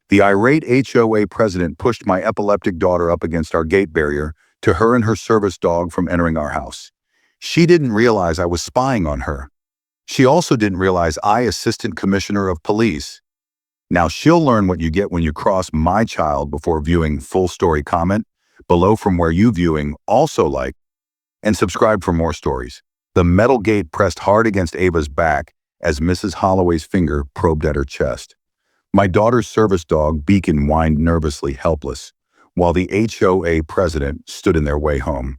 The irate HOA president pushed my epileptic daughter up against our gate barrier to her and her service dog from entering our house. She didn't realize I was spying on her. She also didn't realize I, Assistant Commissioner of Police. Now she'll learn what you get when you cross my child before viewing full story. Comment below from where you viewing, also like and subscribe for more stories. The metal gate pressed hard against Ava's back as Mrs. Holloway's finger probed at her chest. My daughter's service dog, Beacon, whined nervously, helpless, while the HOA president stood in their way home.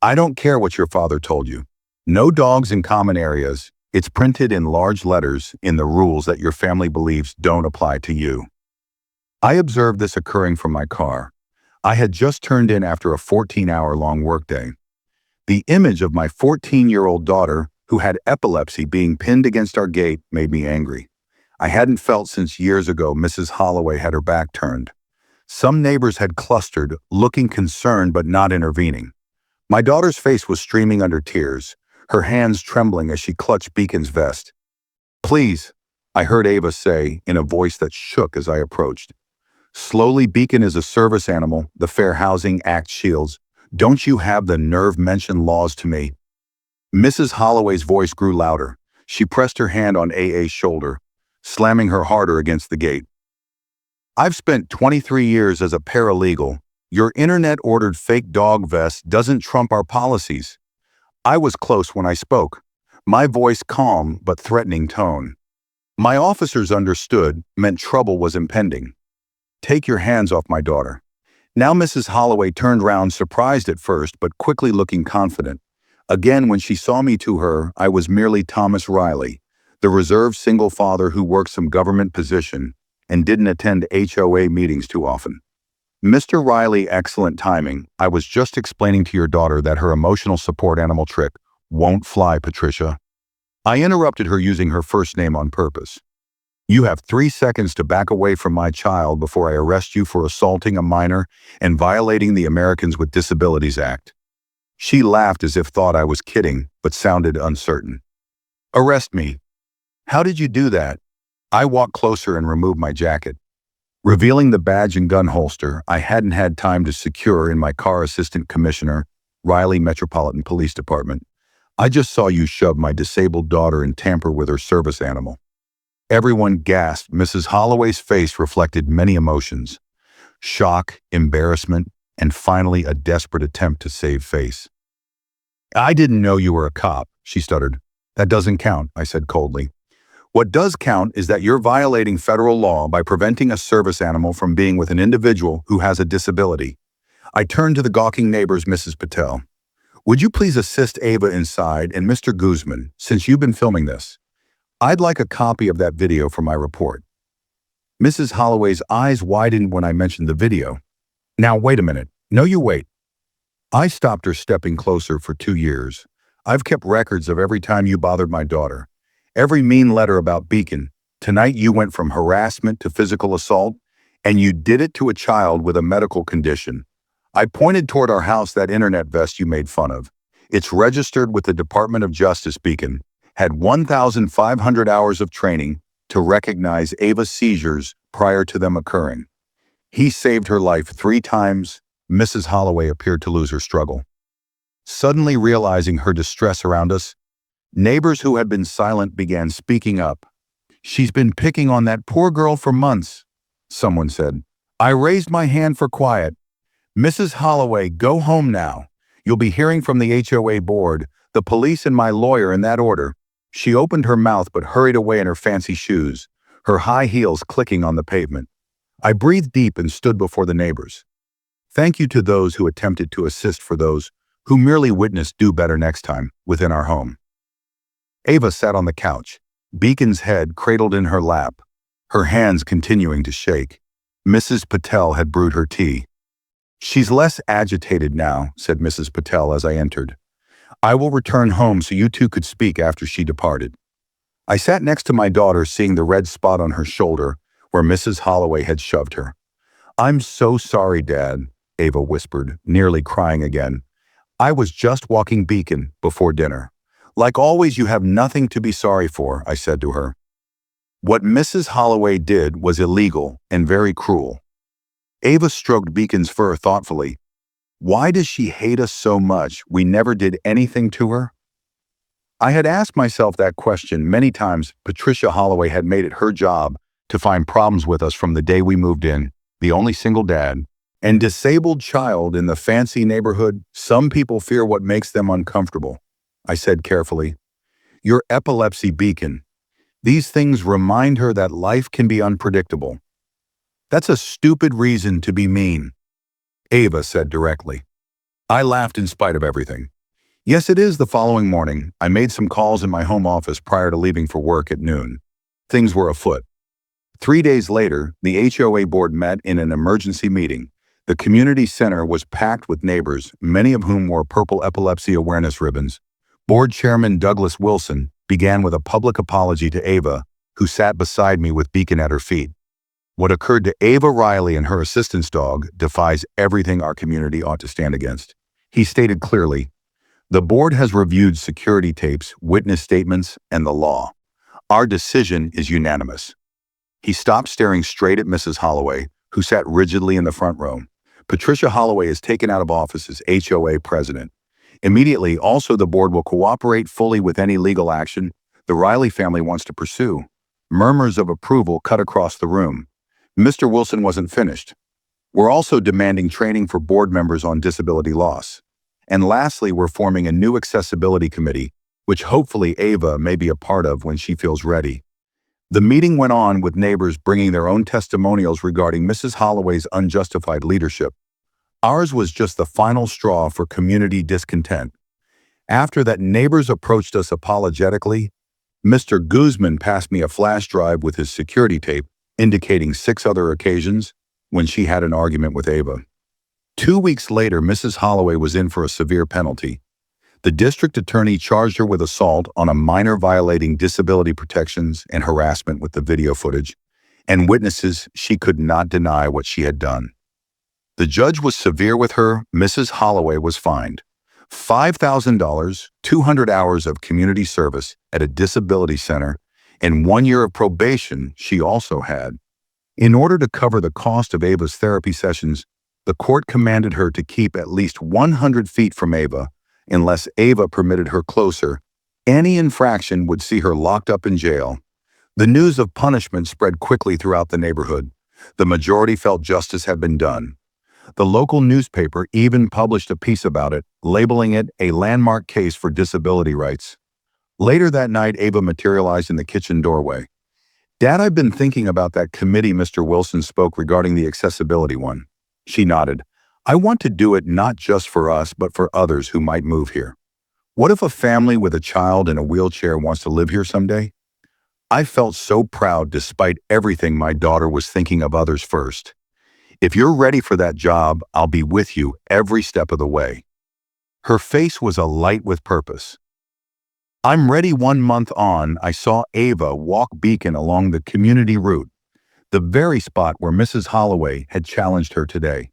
I don't care what your father told you. No dogs in common areas. It's printed in large letters in the rules that your family believes don't apply to you. I observed this occurring from my car. I had just turned in after a 14-hour-long workday. The image of my 14-year-old daughter, who had epilepsy, being pinned against our gate made me angry. I hadn't felt since years ago Mrs. Holloway had her back turned. Some neighbors had clustered, looking concerned but not intervening. My daughter's face was streaming under tears, her hands trembling as she clutched Beacon's vest. "Please," I heard Ava say in a voice that shook as I approached. "Slowly, Beacon is a service animal the Fair Housing Act shields. Don't you have the nerve mention laws to me?" Mrs. Holloway's voice grew louder. She pressed her hand on AA's shoulder, slamming her harder against the gate. "I've spent 23 years as a paralegal. Your internet-ordered fake dog vest doesn't trump our policies." I was close when I spoke, my voice calm but threatening tone. My officers understood, meant trouble was impending. "Take your hands off my daughter." Now Mrs. Holloway turned round, surprised at first, but quickly looking confident. Again, when she saw me to her, I was merely Thomas Riley, the reserved single father who worked some government position and didn't attend HOA meetings too often. "Mr. Riley, excellent timing. I was just explaining to your daughter that her emotional support animal trick won't fly, Patricia." I interrupted her using her first name on purpose. "You have 3 seconds to back away from my child before I arrest you for assaulting a minor and violating the Americans with Disabilities Act." She laughed as if thought I was kidding, but sounded uncertain. "Arrest me? How did you do that?" I walked closer and removed my jacket, revealing the badge and gun holster I hadn't had time to secure in my car. "Assistant Commissioner, Riley Metropolitan Police Department. I just saw you shove my disabled daughter and tamper with her service animal." Everyone gasped. Mrs. Holloway's face reflected many emotions: shock, embarrassment, and finally a desperate attempt to save face. "I didn't know you were a cop," she stuttered. "That doesn't count," I said coldly. "What does count is that you're violating federal law by preventing a service animal from being with an individual who has a disability." I turned to the gawking neighbors. "Mrs. Patel, would you please assist Ava inside, and Mr. Guzman, since you've been filming this, I'd like a copy of that video for my report." Mrs. Holloway's eyes widened when I mentioned the video. "Now wait a minute. No, you wait." I stopped her, stepping closer. "For 2 years, I've kept records of every time you bothered my daughter. Every mean letter about Beacon. Tonight you went from harassment to physical assault, and you did it to a child with a medical condition." I pointed toward our house. "That internet vest you made fun of. It's registered with the Department of Justice. Beacon had 1,500 hours of training to recognize Ava's seizures prior to them occurring. He saved her life 3 times. Mrs. Holloway appeared to lose her struggle, suddenly realizing her distress around us. Neighbors who had been silent began speaking up. "She's been picking on that poor girl for months," someone said. I raised my hand for quiet. "Mrs. Holloway, go home now. You'll be hearing from the HOA board, the police, and my lawyer in that order." She opened her mouth but hurried away in her fancy shoes, her high heels clicking on the pavement. I breathed deep and stood before the neighbors. Thank you to those who attempted to assist, for those who merely witnessed. Do better next time within our home. Ava sat on the couch, Beacon's head cradled in her lap, her hands continuing to shake. Mrs. Patel had brewed her tea. "She's less agitated now," said Mrs. Patel as I entered. "I will return home so you two could speak." After she departed, I sat next to my daughter, seeing the red spot on her shoulder where Mrs. Holloway had shoved her. "I'm so sorry, Dad," Ava whispered, nearly crying again. "I was just walking Beacon before dinner." "Like always, you have nothing to be sorry for," I said to her. What Mrs. Holloway did was illegal and very cruel. Ava stroked Beacon's fur thoughtfully. Why does she hate us so much we never did anything to her? I had asked myself that question many times. Patricia Holloway had made it her job to find problems with us from the day we moved in, the only single dad and disabled child in the fancy neighborhood. Some people fear what makes them uncomfortable, I said carefully. Your epilepsy, Beacon. These things remind her that life can be unpredictable. That's a stupid reason to be mean, Ava said directly. I laughed in spite of everything. Yes, it is. The following morning, I made some calls in my home office prior to leaving for work at noon. Things were afoot. 3 days later, the HOA board met in an emergency meeting. The community center was packed with neighbors, many of whom wore purple epilepsy awareness ribbons. Board Chairman Douglas Wilson began with a public apology to Ava, who sat beside me with Beacon at her feet. What occurred to Ava Riley and her assistant's dog defies everything our community ought to stand against. He stated clearly, the board has reviewed security tapes, witness statements, and the law. Our decision is unanimous. He stopped staring straight at Mrs. Holloway, who sat rigidly in the front row. Patricia Holloway is taken out of office as HOA president. Immediately, also the board will cooperate fully with any legal action the Riley family wants to pursue. Murmurs of approval cut across the room. Mr. Wilson wasn't finished. We're also demanding training for board members on disability loss. And lastly, we're forming a new accessibility committee, which hopefully Ava may be a part of when she feels ready. The meeting went on with neighbors bringing their own testimonials regarding Mrs. Holloway's unjustified leadership. Ours was just the final straw for community discontent. After that, neighbors approached us apologetically. Mr. Guzman passed me a flash drive with his security tape, indicating 6 other occasions when she had an argument with Ava. 2 weeks later, Mrs. Holloway was in for a severe penalty. The district attorney charged her with assault on a minor violating disability protections and harassment with the video footage and witnesses. She could not deny what she had done. The judge was severe with her. Mrs. Holloway was fined $5,000, 200 hours of community service at a disability center, and 1 year of probation she also had. In order to cover the cost of Ava's therapy sessions, the court commanded her to keep at least 100 feet from Ava. Unless Ava permitted her closer, any infraction would see her locked up in jail. The news of punishment spread quickly throughout the neighborhood. The majority felt justice had been done. The local newspaper even published a piece about it, labeling it a landmark case for disability rights. Later that night, Ava materialized in the kitchen doorway. Dad, I've been thinking about that committee Mr. Wilson spoke regarding the accessibility one. She nodded. I want to do it not just for us, but for others who might move here. What if a family with a child in a wheelchair wants to live here someday? I felt so proud despite everything. My daughter was thinking of others first. If you're ready for that job, I'll be with you every step of the way. Her face was alight with purpose. I'm ready. 1 month on, I saw Ava walk Beacon along the community route, the very spot where Mrs. Holloway had challenged her today.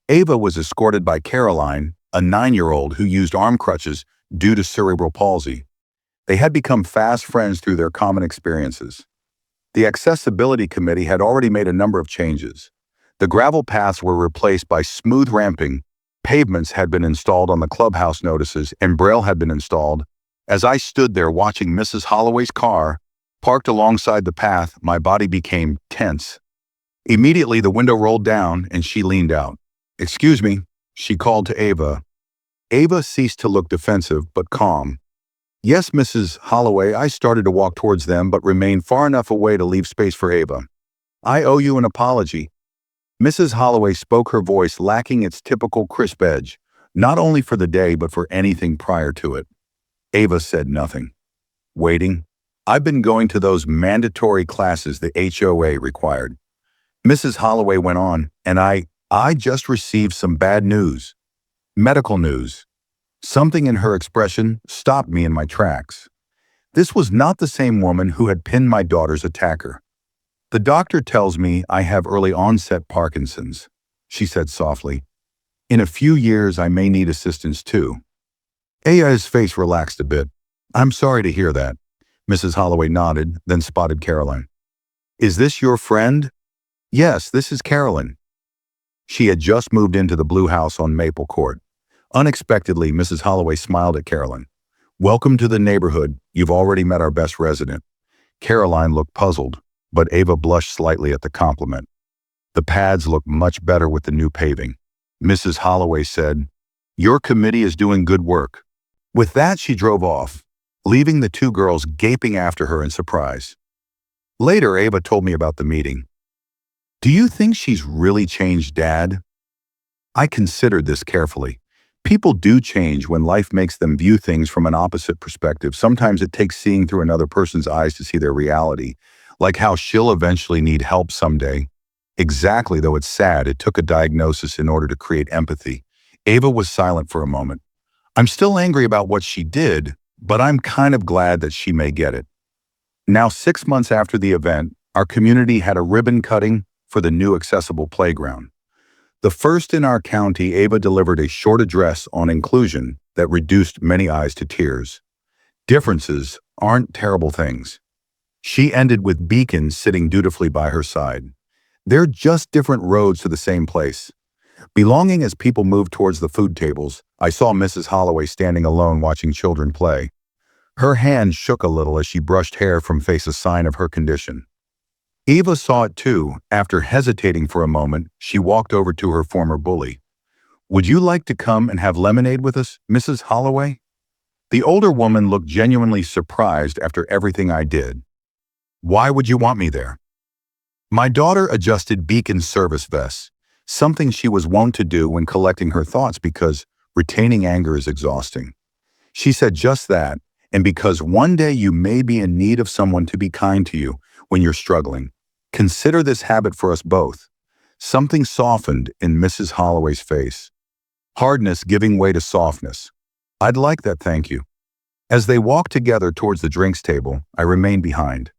Ava was escorted by Caroline, a 9-year-old who used arm crutches due to cerebral palsy. They had become fast friends through their common experiences. The Accessibility Committee had already made a number of changes. The gravel paths were replaced by smooth ramping, pavements had been installed on the clubhouse notices, and braille had been installed. As I stood there watching Mrs. Holloway's car parked alongside the path, my body became tense. Immediately, the window rolled down and she leaned out. Excuse me, she called to Ava. Ava ceased to look defensive, but calm. Yes, Mrs. Holloway. I started to walk towards them, but remained far enough away to leave space for Ava. I owe you an apology. Mrs. Holloway spoke, her voice lacking its typical crisp edge, not only for the day, but for anything prior to it. Ava said nothing. Waiting. I've been going to those mandatory classes the HOA required. Mrs. Holloway went on, and I just received some bad news. Medical news. Something in her expression stopped me in my tracks. This was not the same woman who had pinned my daughter's attacker. The doctor tells me I have early onset Parkinson's, she said softly. In a few years, I may need assistance too. Ava's face relaxed a bit. I'm sorry to hear that. Mrs. Holloway nodded, then spotted Caroline. Is this your friend? Yes, this is Carolyn. She had just moved into the blue house on Maple Court. Unexpectedly, Mrs. Holloway smiled at Carolyn. Welcome to the neighborhood. You've already met our best resident. Caroline looked puzzled, but Ava blushed slightly at the compliment. The pads look much better with the new paving. Mrs. Holloway said, Your committee is doing good work. With that, she drove off, leaving the two girls gaping after her in surprise. Later, Ava told me about the meeting. Do you think she's really changed, Dad? I considered this carefully. People do change when life makes them view things from an opposite perspective. Sometimes it takes seeing through another person's eyes to see their reality, like how she'll eventually need help someday. Exactly, though it's sad, it took a diagnosis in order to create empathy. Ava was silent for a moment. I'm still angry about what she did, but I'm kind of glad that she may get it. Now, 6 months after the event, our community had a ribbon cutting for the new accessible playground. The first in our county, Ava delivered a short address on inclusion that reduced many eyes to tears. Differences aren't terrible things. She ended with Beacon sitting dutifully by her side. They're just different roads to the same place. Belonging as people moved towards the food tables, I saw Mrs. Holloway standing alone watching children play. Her hand shook a little as she brushed hair from face, a sign of her condition. Eva saw it too. After hesitating for a moment, she walked over to her former bully. Would you like to come and have lemonade with us, Mrs. Holloway? The older woman looked genuinely surprised after everything I did. Why would you want me there? My daughter adjusted Beacon's service vests, something she was wont to do when collecting her thoughts because retaining anger is exhausting. She said just that, and because one day you may be in need of someone to be kind to you when you're struggling. Consider this habit for us both. Something softened in Mrs. Holloway's face. Hardness giving way to softness. I'd like that, thank you. As they walked together towards the drinks table, I remained behind.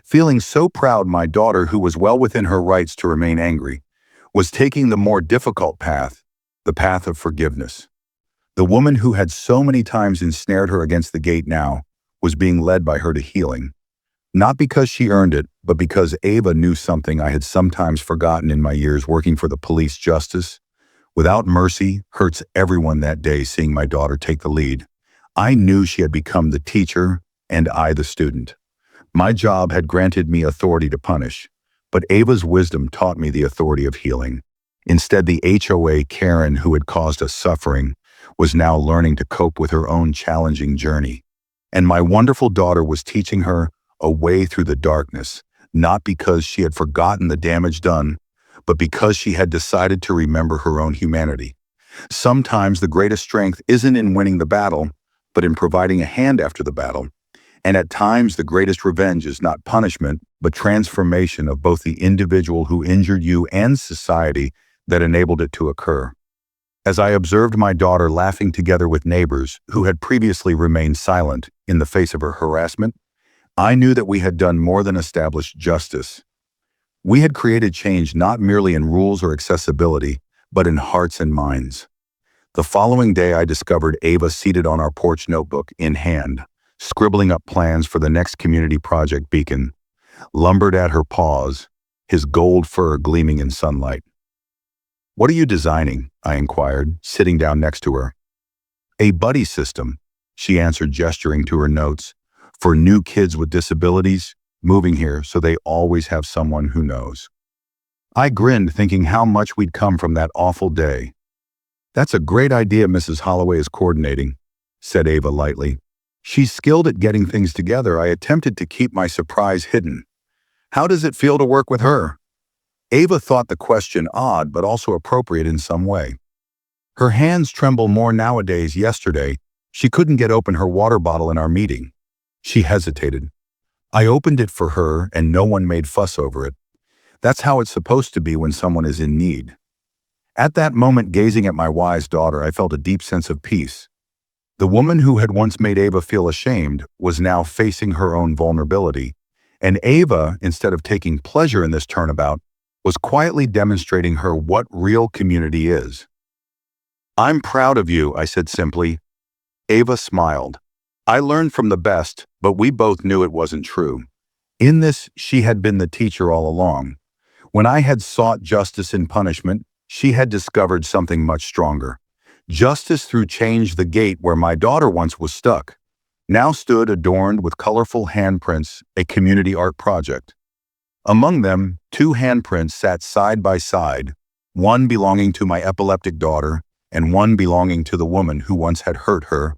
Feeling so proud my daughter, who was well within her rights to remain angry, was taking the more difficult path, the path of forgiveness. The woman who had so many times ensnared her against the gate now was being led by her to healing. Not because she earned it, but because Ava knew something I had sometimes forgotten in my years working for the police. Justice, without mercy, hurts everyone. That day, seeing my daughter take the lead, I knew she had become the teacher and I the student. My job had granted me authority to punish, but Ava's wisdom taught me the authority of healing. Instead, the HOA Karen who had caused us suffering was now learning to cope with her own challenging journey. And my wonderful daughter was teaching her a way through the darkness, not because she had forgotten the damage done, but because she had decided to remember her own humanity. Sometimes the greatest strength isn't in winning the battle, but in providing a hand after the battle. And at times the greatest revenge is not punishment, but transformation of both the individual who injured you and society that enabled it to occur. As I observed my daughter laughing together with neighbors who had previously remained silent in the face of her harassment, I knew that we had done more than establish justice. We had created change not merely in rules or accessibility, but in hearts and minds. The following day, I discovered Ava seated on our porch, notebook in hand, scribbling up plans for the next community project. Beacon lumbered at her paws, his gold fur gleaming in sunlight. What are you designing? I inquired, sitting down next to her. A buddy system, she answered, gesturing to her notes, for new kids with disabilities moving here so they always have someone who knows. I grinned, thinking how much we'd come from that awful day. That's a great idea Mrs. Holloway is coordinating, said Ava lightly. She's skilled at getting things together. I attempted to keep my surprise hidden. How does it feel to work with her? Ava thought the question odd, but also appropriate in some way. Her hands tremble more nowadays. Yesterday, she couldn't get open her water bottle in our meeting. She hesitated. I opened it for her, and no one made fuss over it. That's how it's supposed to be when someone is in need. At that moment, gazing at my wise daughter, I felt a deep sense of peace. The woman who had once made Ava feel ashamed was now facing her own vulnerability, and Ava, instead of taking pleasure in this turnabout, was quietly demonstrating her what real community is. I'm proud of you, I said simply. Ava smiled. I learned from the best, but we both knew it wasn't true. In this, she had been the teacher all along. When I had sought justice in punishment, she had discovered something much stronger. Justice through change. The gate where my daughter once was stuck now stood adorned with colorful handprints, a community art project. Among them, two handprints sat side by side, one belonging to my epileptic daughter and one belonging to the woman who once had hurt her.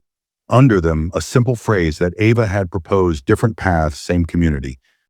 Under them, a simple phrase that Ava had proposed: different paths, same community.